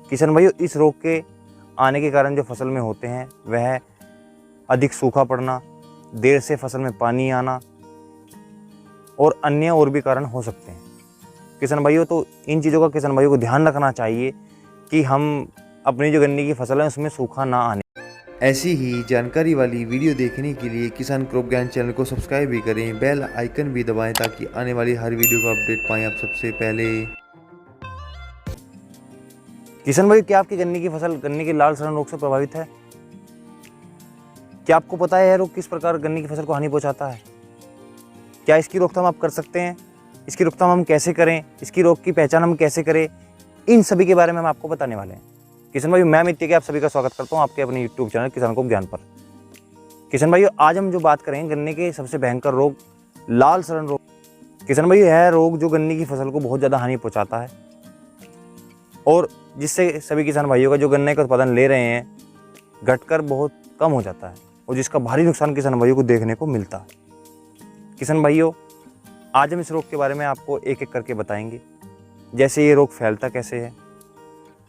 किसान भाइयों, इस रोग के आने के कारण जो फसल में होते हैं वह अधिक सूखा पड़ना, देर से फसल में पानी आना और अन्य और भी कारण हो सकते हैं किसान भाइयों। तो इन चीज़ों का किसान भाइयों को ध्यान रखना चाहिए कि हम अपनी जो गन्ने की फसल है उसमें सूखा ना आने। ऐसी ही जानकारी वाली वीडियो देखने के लिए किसान क्रॉप ज्ञान चैनल को सब्सक्राइब भी करें, बेल आइकन भी दबाएं ताकि आने वाली हर वीडियो का अपडेट पाएं आप सबसे पहले। किसान भाई, क्या आपकी गन्ने की फसल गन्ने के लाल सड़न रोग से प्रभावित है? क्या आपको पता है यह रोग किस प्रकार गन्ने की फसल को हानि पहुंचाता है? क्या इसकी रोकथाम आप कर सकते हैं? इसकी रोकथाम हम कैसे करें? इसकी रोग की पहचान हम कैसे करें? इन सभी के बारे में हम आपको बताने वाले हैं। किसान भाई, मैं मित्ती के आप सभी का स्वागत करता हूं आपके अपने यूट्यूब चैनल किसान को ज्ञान पर। किसान भाइयों, आज हम जो बात करेंगे गन्ने के सबसे भयंकर रोग लाल सड़न रोग। किसान भाई, यह रोग जो गन्ने की फसल को बहुत ज़्यादा हानि पहुंचाता है और जिससे सभी किसान भाइयों का जो गन्ने का उत्पादन ले रहे हैं घटकर बहुत कम हो जाता है और जिसका भारी नुकसान किसान भाइयों को देखने को मिलता है। किसान भाइयों, आज हम इस रोग के बारे में आपको एक एक करके बताएंगे। जैसे ये रोग फैलता कैसे है,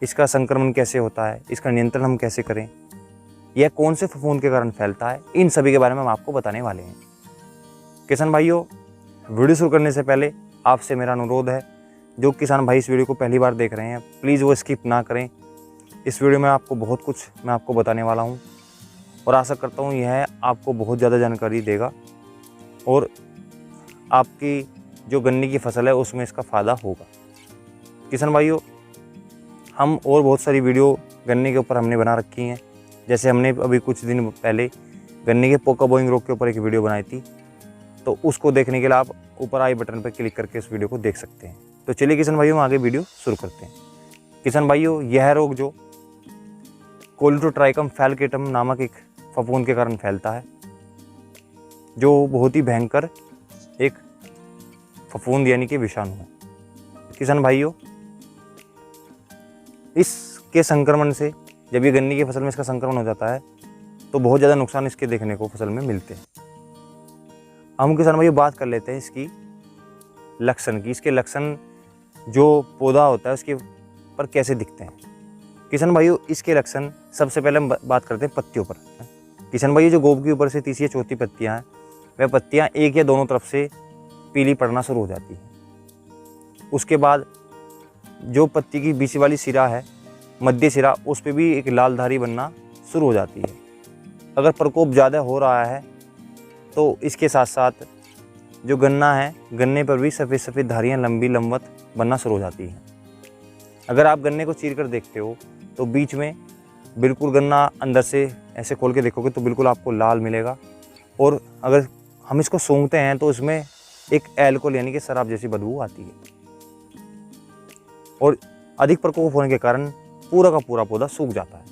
इसका संक्रमण कैसे होता है, इसका नियंत्रण हम कैसे करें, यह कौन से फफूंद के कारण फैलता है, इन सभी के बारे में हम आपको बताने वाले हैं। किसान भाइयों, वीडियो शुरू करने से पहले आपसे मेरा अनुरोध है, जो किसान भाई इस वीडियो को पहली बार देख रहे हैं प्लीज़ वो स्किप ना करें। इस वीडियो में आपको बहुत कुछ मैं आपको बताने वाला हूँ और आशा करता हूँ यह आपको बहुत ज़्यादा जानकारी देगा और आपकी जो गन्ने की फसल है उसमें इसका फ़ायदा होगा। किसान भाइयों, हम और बहुत सारी वीडियो गन्ने के ऊपर हमने बना रखी हैं। जैसे हमने अभी कुछ दिन पहले गन्ने के पोका बोइंग रोग के ऊपर एक वीडियो बनाई थी, तो उसको देखने के लिए आप ऊपर आई बटन पर क्लिक करके इस वीडियो को देख सकते हैं। तो चलिए किसान भाइयों, हम आगे वीडियो शुरू करते हैं। किसान भाइयों, यह रोग जो कोलेडोट्राइकम फैलकेटम नामक एक फफूंद के कारण फैलता है, जो बहुत ही भयंकर एक फफूंद यानी कि विषाणु है। किसान भाइयों, इसके संक्रमण से जब ये गन्ने की फसल में इसका संक्रमण हो जाता है तो बहुत ज़्यादा नुकसान इसके देखने को फसल में मिलते हैं। हम किसान भाइयों बात कर लेते हैं इसकी लक्षण की। इसके लक्षण जो पौधा होता है उसके पर कैसे दिखते हैं। किसान भाइयों, इसके लक्षण सबसे पहले हम बात करते हैं पत्तियों पर। किसान भाइयों, जो गोब की ऊपर से तीसरी या चौथी पत्तियां हैं वह पत्तियां एक या दोनों तरफ से पीली पड़ना शुरू हो जाती है। उसके बाद जो पत्ती की बीच वाली सिरा है, मध्य सिरा, उस पर भी एक लाल धारी बनना शुरू हो जाती है। अगर प्रकोप ज़्यादा हो रहा है तो इसके साथ साथ जो गन्ना है, गन्ने पर भी सफ़ेद सफ़ेद धारियाँ लंबी लंबवत बनना शुरू हो जाती हैं। अगर आप गन्ने को चीर कर देखते हो तो बीच में बिल्कुल गन्ना अंदर से ऐसे खोल के देखोगे तो बिल्कुल आपको लाल मिलेगा और अगर हम इसको सूंघते हैं तो इसमें एक एल्कोहल यानी कि शराब जैसी बदबू आती है और अधिक प्रकोप होने के कारण पूरा का पूरा पौधा सूख जाता है।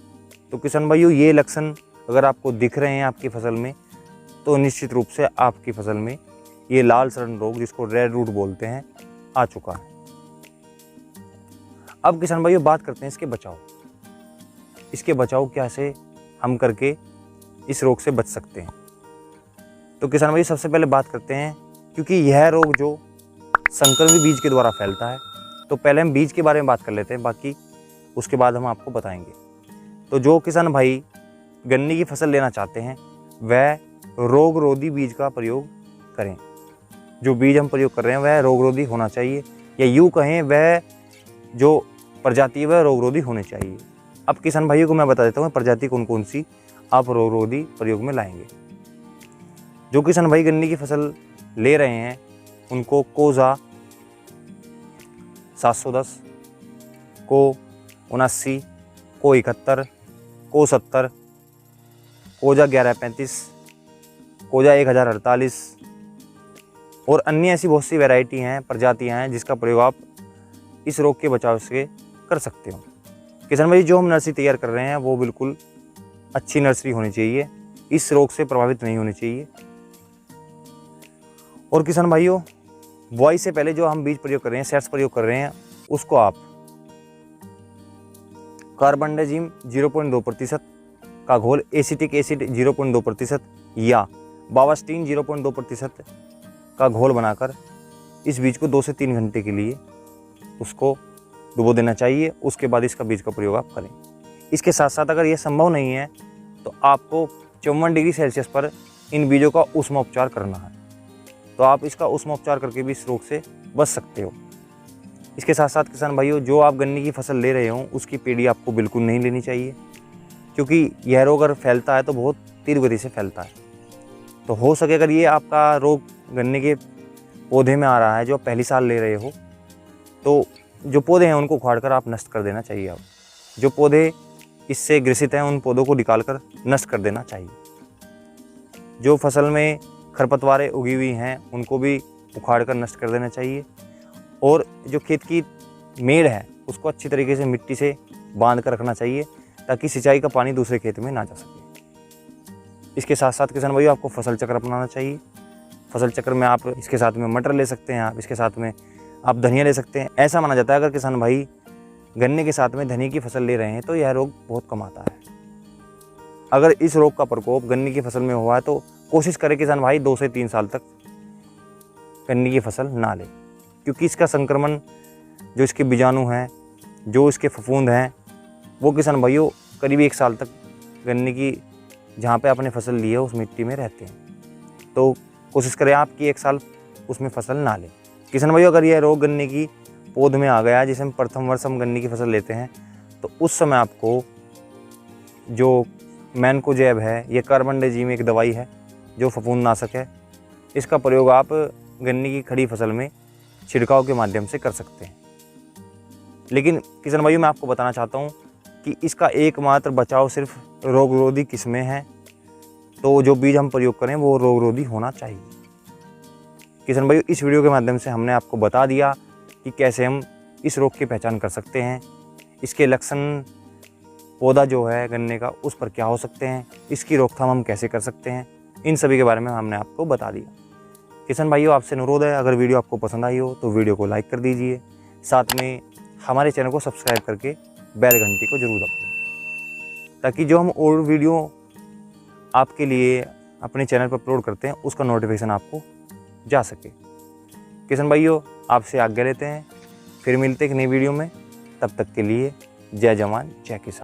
तो किसान भाइयों, ये लक्षण अगर आपको दिख रहे हैं आपकी फसल में तो निश्चित रूप से आपकी फसल में ये लाल सड़न रोग, जिसको रेड रूट बोलते हैं, आ चुका है। अब किसान भाइयों बात करते हैं इसके बचाव। इसके बचाव कैसे हम करके इस रोग से बच सकते हैं। तो किसान भाइयों, सबसे पहले बात करते हैं, क्योंकि यह रोग जो संक्रमित बीज के द्वारा फैलता है तो पहले हम बीज के बारे में बात कर लेते हैं, बाकी उसके बाद हम आपको बताएंगे। तो जो किसान भाई गन्ने की फसल लेना चाहते हैं वह रोगरोधी बीज का प्रयोग करें। जो बीज हम प्रयोग कर रहे हैं वह रोगरोधी होना चाहिए, या यूँ कहें वह जो प्रजाति है वह रोगरोधी होनी चाहिए। अब किसान भाइयों को मैं बता देता हूँ प्रजाति कौन कौन सी आप रोगरोधी प्रयोग में लाएंगे। जो किसान भाई गन्ने की फसल ले रहे हैं उनको कोजा 710, को 79, को 71, को 70, कोजा 1135, कोजा 1048 और अन्य ऐसी बहुत सी वैरायटी हैं, प्रजातियां हैं जिसका प्रयोग आप इस रोग के बचाव से कर सकते हो। किसान भाई, जो हम नर्सरी तैयार कर रहे हैं वो बिल्कुल अच्छी नर्सरी होनी चाहिए, इस रोग से प्रभावित नहीं होनी चाहिए। और किसान भाइयों, बुआई से पहले जो हम बीज प्रयोग कर रहे हैं, सेट्स प्रयोग कर रहे हैं, उसको आप कार्बनडाजिम 0.2% का घोल, एसिटिक एसिड 0.2% या बावास्टीन 0.2% का घोल बनाकर इस बीज को 2 से 3 घंटे के लिए उसको डुबो देना चाहिए, उसके बाद इसका बीज का प्रयोग आप करें। इसके साथ साथ अगर ये संभव नहीं है तो आपको 54 डिग्री सेल्सियस पर इन बीजों का ऊष्मोपचार करना है। तो आप इसका ऊष्मोपचार करके भी इस रोग से बच सकते हो। इसके साथ साथ किसान भाइयों, जो आप गन्ने की फसल ले रहे हो उसकी पेड़ी आपको बिल्कुल नहीं लेनी चाहिए, क्योंकि यह रोग अगर फैलता है तो बहुत तीव्र गति से फैलता है। तो हो सके अगर ये आपका रोग गन्ने के पौधे में आ रहा है जो आप पहली साल ले रहे हो, तो जो पौधे हैं उनको उखाड़ कर आप नष्ट कर देना चाहिए। आप जो पौधे इससे ग्रसित हैं उन पौधों को निकाल कर नष्ट कर देना चाहिए। जो फसल में खरपतवारें उगी हुई हैं उनको भी उखाड़ कर नष्ट कर देना चाहिए। और जो खेत की मेड़ है उसको अच्छी तरीके से मिट्टी से बांध कर रखना चाहिए ताकि सिंचाई का पानी दूसरे खेत में ना जा सके। इसके साथ साथ किसान भाइयों, आपको फसल चक्र अपनाना चाहिए। फसल चक्र में आप इसके साथ में मटर ले सकते हैं, आप इसके साथ में आप धनिया ले सकते हैं। ऐसा माना जाता है अगर किसान भाई गन्ने के साथ में धनिया की फसल ले रहे हैं तो यह रोग बहुत कम आता है। अगर इस रोग का प्रकोप गन्ने की फसल में हुआ है तो कोशिश करें किसान भाई 2 से 3 साल तक गन्ने की फसल ना लें, क्योंकि इसका संक्रमण, जो इसके बीजाणु हैं, जो इसके फफूंद हैं, वो किसान भाइयों करीब 1 साल तक गन्ने की जहाँ पे आपने फसल ली है उस मिट्टी में रहते हैं। तो कोशिश करें आप कि 1 साल उसमें फसल ना लें। किसान भाइयों, अगर यह रोग गन्ने की पौध में आ गया, जिसे हम प्रथम वर्ष हम गन्ने की फसल लेते हैं, तो उस समय आपको जो मैनकोजेब है, ये कार्बनडाजिम एक दवाई है जो फफूंदनाशक है, इसका प्रयोग आप गन्ने की खड़ी फसल में छिड़काव के माध्यम से कर सकते हैं। लेकिन किसान भाइयों, मैं आपको बताना चाहता हूँ कि इसका एकमात्र बचाव सिर्फ रोगरोधी किस्में हैं। तो जो बीज हम प्रयोग करें वो रोगरोधी होना चाहिए। किसान भाइयों, इस वीडियो के माध्यम से हमने आपको बता दिया कि कैसे हम इस रोग की पहचान कर सकते हैं, इसके लक्षण, पौधा जो है गन्ने का उस पर क्या हो सकते हैं, इसकी रोकथाम हम कैसे कर सकते हैं, इन सभी के बारे में हमने आपको बता दिया। किसान भाइयों, आपसे अनुरोध है, अगर वीडियो आपको पसंद आई हो तो वीडियो को लाइक कर दीजिए, साथ में हमारे चैनल को सब्सक्राइब करके बेल घंटी को जरूर दबाएं, ताकि जो हम और वीडियो आपके लिए अपने चैनल पर अपलोड करते हैं उसका नोटिफिकेशन आपको जा सके। किसान भाइयों, आपसे आज्ञा लेते हैं, फिर मिलते हैं एक नई वीडियो में। तब तक के लिए जय जवान जय किसान।